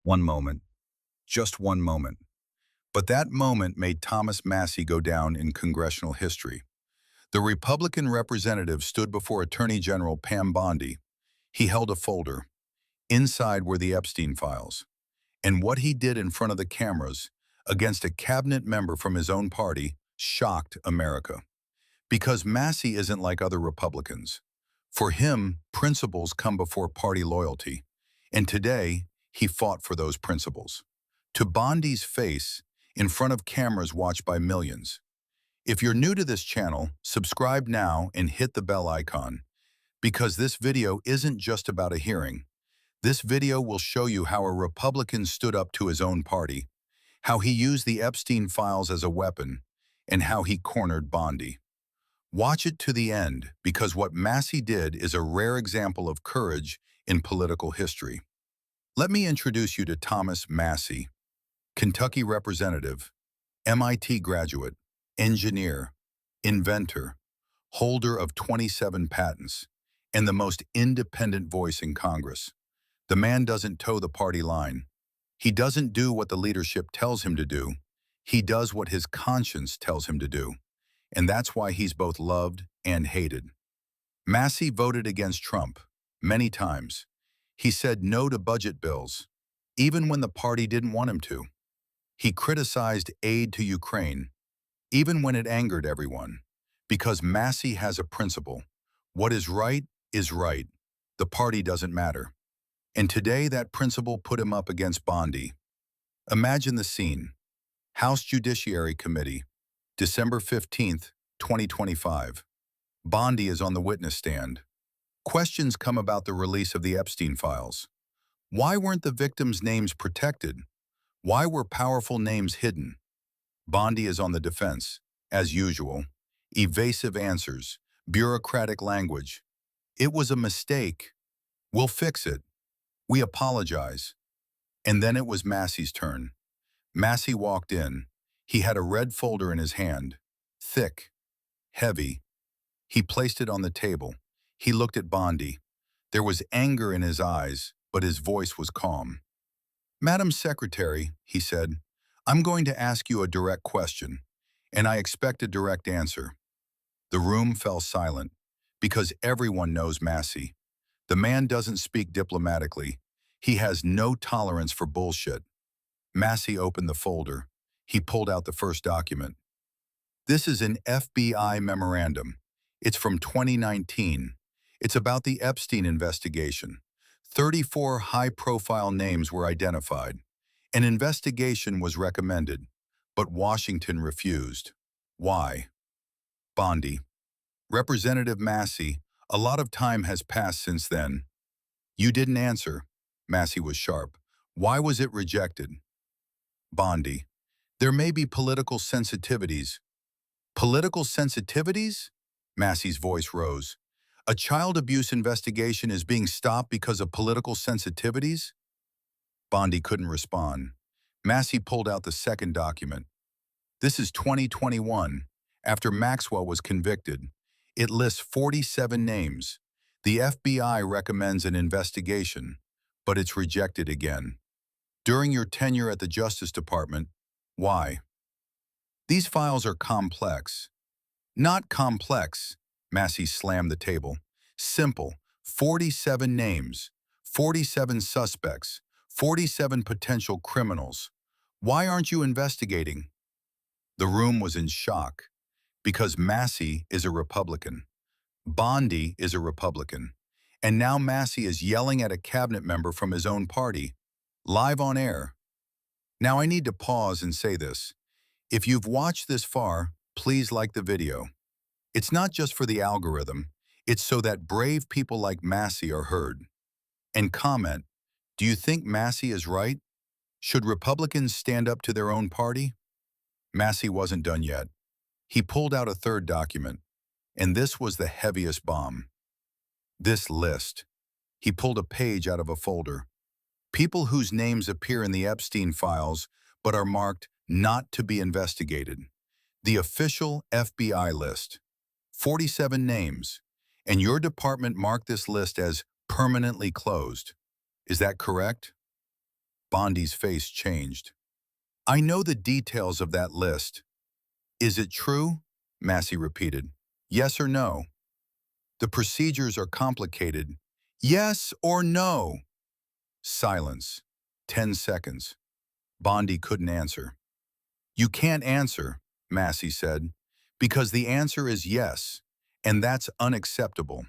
One moment, just one moment. But that moment made Thomas Massie go down in congressional history. The Republican representative stood before Attorney General Pam Bondi. He held a folder. Inside were the Epstein Files. And what he did in front of the cameras, against a cabinet member from his own party, shocked America. Because Massie isn't like other Republicans. For him, principles come before party loyalty. And today, he fought for those principles. To Bondi's face, in front of cameras watched by millions. If you're new to this channel, subscribe now and hit the bell icon. Because this video isn't just about a hearing. This video will show you how a Republican stood up to his own party, how he used the Epstein Files as a weapon, and how he cornered Bondi. Watch it to the end, because what Massie did is a rare example of courage in political history. Let me introduce you to Thomas Massie, Kentucky representative, MIT graduate, engineer, inventor, holder of 27 patents, and the most independent voice in Congress. The man doesn't toe the party line. He doesn't do what the leadership tells him to do. He does what his conscience tells him to do. And that's why he's both loved and hated. Massie voted against Trump many times. He said no to budget bills, even when the party didn't want him to. He criticized aid to Ukraine, even when it angered everyone, because Massie has a principle. What is right is right. The party doesn't matter. And today that principle put him up against Bondi. Imagine the scene. House Judiciary Committee, December 15th, 2025. Bondi is on the witness stand. Questions come about the release of the Epstein Files. Why weren't the victims' names protected? Why were powerful names hidden? Bondi is on the defense, as usual. Evasive answers, bureaucratic language. It was a mistake. We'll fix it. We apologize. And then it was Massie's turn. Massie walked in. He had a red folder in his hand. Thick. Heavy. He placed it on the table. He looked at Bondi. There was anger in his eyes, but his voice was calm. "Madam Secretary," he said, "I'm going to ask you a direct question, and I expect a direct answer." The room fell silent, because everyone knows Massie. The man doesn't speak diplomatically. He has no tolerance for bullshit. Massie opened the folder. He pulled out the first document. This is an FBI memorandum. It's from 2019. It's about the Epstein investigation. 34 high-profile names were identified. An investigation was recommended, but Washington refused. Why? Bondi. Representative Massie, a lot of time has passed since then. You didn't answer. Massie was sharp. Why was it rejected? Bondi. There may be political sensitivities. Political sensitivities? Massie's voice rose. A child abuse investigation is being stopped because of political sensitivities? Bondi couldn't respond. Massie pulled out the second document. This is 2021, after Maxwell was convicted. It lists 47 names. The FBI recommends an investigation, but it's rejected again. During your tenure at the Justice Department, why? These files are complex. Not complex, Massie slammed the table. Simple. 47 names, 47 suspects, 47 potential criminals. Why aren't you investigating? The room was in shock, because Massie is a Republican. Bondi is a Republican. And now Massie is yelling at a cabinet member from his own party, live on air. Now I need to pause and say this. If you've watched this far, please like the video. It's not just for the algorithm, it's so that brave people like Massie are heard. And comment, do you think Massie is right? Should Republicans stand up to their own party? Massie wasn't done yet. He pulled out a third document, and this was the heaviest bomb. This list. He pulled a page out of a folder. People whose names appear in the Epstein Files but are marked not to be investigated. The official FBI list. 47 names. And your department marked this list as permanently closed. Is that correct? Bondi's face changed. I know the details of that list. Is it true? Massie repeated. Yes or no? The procedures are complicated. Yes or no? Silence. 10 seconds. Bondi couldn't answer. You can't answer, Massie said, because the answer is yes, and that's unacceptable.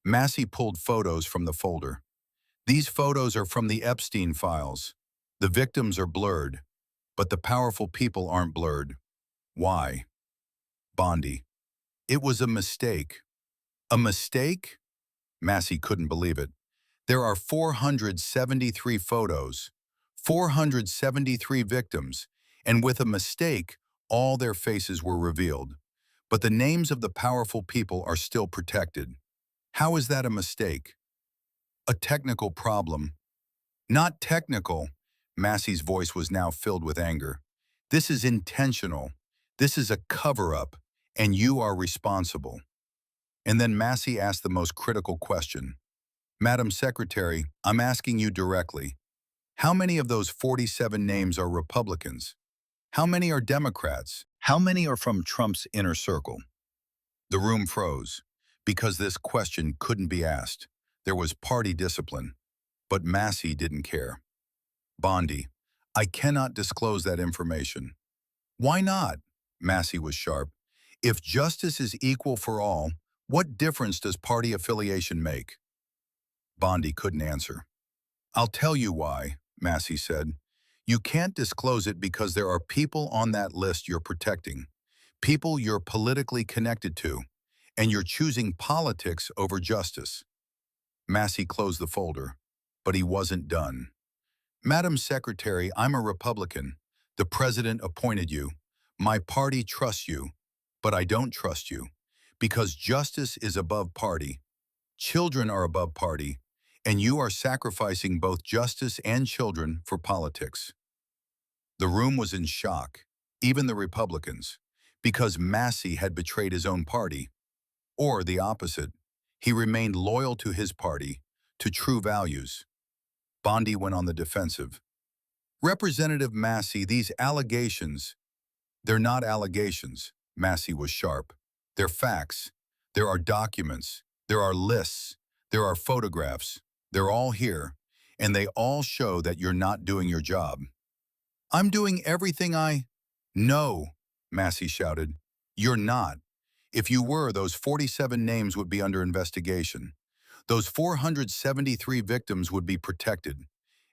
Massie pulled photos from the folder. These photos are from the Epstein Files. The victims are blurred, but the powerful people aren't blurred. Why? Bondi. It was a mistake. A mistake? Massie couldn't believe it. There are 473 photos, 473 victims, and with a mistake, all their faces were revealed. But the names of the powerful people are still protected. How is that a mistake? A technical problem. Not technical. Massie's voice was now filled with anger. This is intentional. This is a cover-up, and you are responsible. And then Massie asked the most critical question. Madam Secretary, I'm asking you directly. How many of those 47 names are Republicans? How many are Democrats? How many are from Trump's inner circle? The room froze, because this question couldn't be asked. There was party discipline, but Massie didn't care. Bondi, I cannot disclose that information. Why not? Massie was sharp. If justice is equal for all, what difference does party affiliation make? Bondi couldn't answer. I'll tell you why, Massie said. You can't disclose it because there are people on that list you're protecting, people you're politically connected to, and you're choosing politics over justice. Massie closed the folder, but he wasn't done. Madam Secretary, I'm a Republican. The president appointed you. My party trusts you, but I don't trust you, because justice is above party. Children are above party, and you are sacrificing both justice and children for politics. The room was in shock, even the Republicans, because Massie had betrayed his own party. Or the opposite, he remained loyal to his party, to true values. Bondi went on the defensive. Representative Massie, these allegations, they're not allegations. Massie was sharp. They're facts. There are documents. There are lists. There are photographs. They're all here, and they all show that you're not doing your job. I'm doing everything No, Massie shouted. You're not. If you were, those 47 names would be under investigation. Those 473 victims would be protected,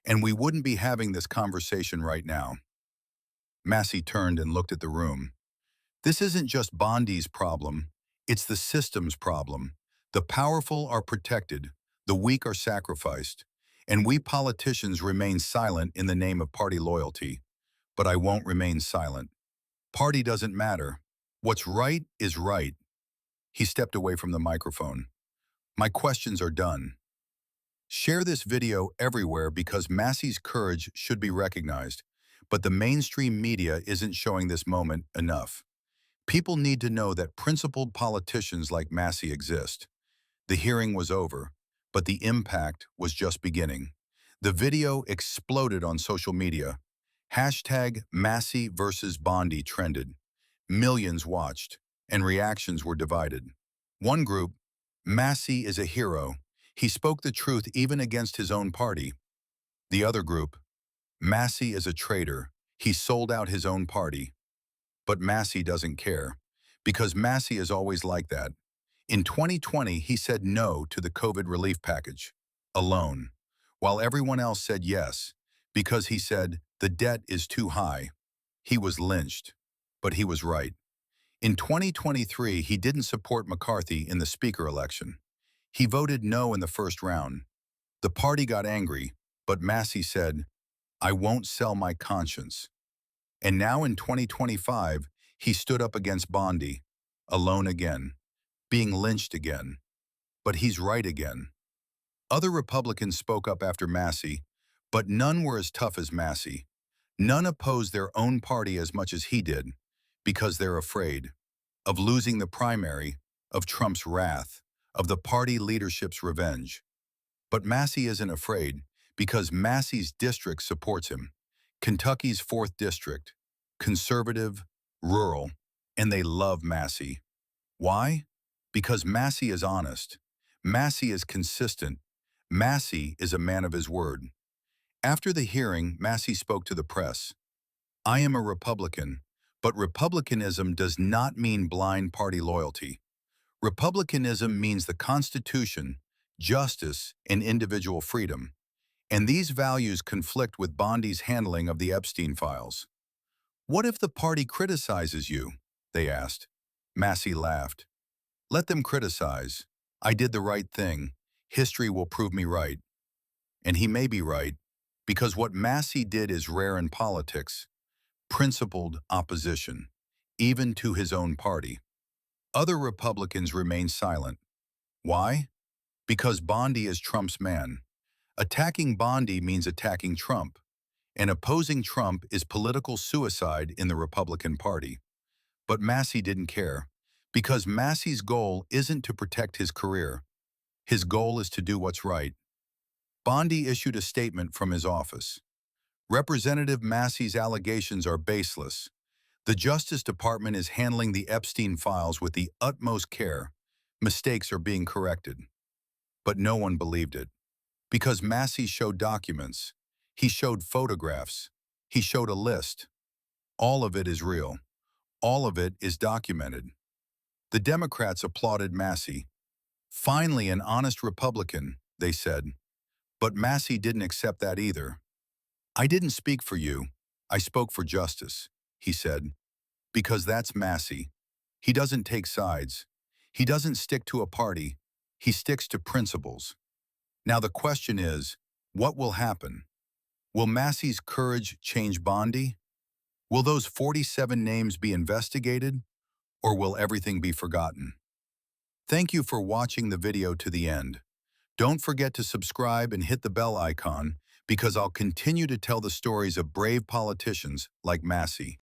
and we wouldn't be having this conversation right now. Massie turned and looked at the room. This isn't just Bondi's problem. It's the system's problem. The powerful are protected. The weak are sacrificed, and we politicians remain silent in the name of party loyalty. But I won't remain silent. Party doesn't matter. What's right is right. He stepped away from the microphone. My questions are done. Share this video everywhere because Massie's courage should be recognized, but the mainstream media isn't showing this moment enough. People need to know that principled politicians like Massie exist. The hearing was over, but the impact was just beginning. The video exploded on social media. Hashtag Massie versus Bondi trended. Millions watched, and reactions were divided. One group, Massie is a hero. He spoke the truth even against his own party. The other group, Massie is a traitor. He sold out his own party. But Massie doesn't care, because Massie is always like that. In 2020, he said no to the COVID relief package, alone, while everyone else said yes, because he said the debt is too high. He was lynched, but he was right. In 2023, he didn't support McCarthy in the speaker election. He voted no in the first round. The party got angry, but Massie said, I won't sell my conscience. And now in 2025, he stood up against Bondi, alone again, being lynched again. But he's right again. Other Republicans spoke up after Massie, but none were as tough as Massie. None opposed their own party as much as he did, because they're afraid of losing the primary, of Trump's wrath, of the party leadership's revenge. But Massie isn't afraid, Because Massie's district supports him. Kentucky's 4th District, conservative, rural, and they love Massie. Why? Because Massie is honest. Massie is consistent. Massie is a man of his word. After the hearing, Massie spoke to the press. I am a Republican, but Republicanism does not mean blind party loyalty. Republicanism means the Constitution, justice, and individual freedom. And these values conflict with Bondi's handling of the Epstein Files. What if the party criticizes you? They asked. Massie laughed. Let them criticize. I did the right thing. History will prove me right. And he may be right, because what Massie did is rare in politics. Principled opposition, even to his own party. Other Republicans remain silent. Why? Because Bondi is Trump's man. Attacking Bondi means attacking Trump, and opposing Trump is political suicide in the Republican Party. But Massie didn't care, because Massie's goal isn't to protect his career. His goal is to do what's right. Bondi issued a statement from his office. Representative Massie's allegations are baseless. The Justice Department is handling the Epstein Files with the utmost care. Mistakes are being corrected. But no one believed it. Because Massie showed documents. He showed photographs. He showed a list. All of it is real. All of it is documented. The Democrats applauded Massie. Finally, an honest Republican, they said. But Massie didn't accept that either. I didn't speak for you. I spoke for justice, he said. Because that's Massie. He doesn't take sides. He doesn't stick to a party. He sticks to principles. Now the question is, what will happen? Will Massie's courage change Bondi? Will those 47 names be investigated? Or will everything be forgotten? Thank you for watching the video to the end. Don't forget to subscribe and hit the bell icon, because I'll continue to tell the stories of brave politicians like Massie.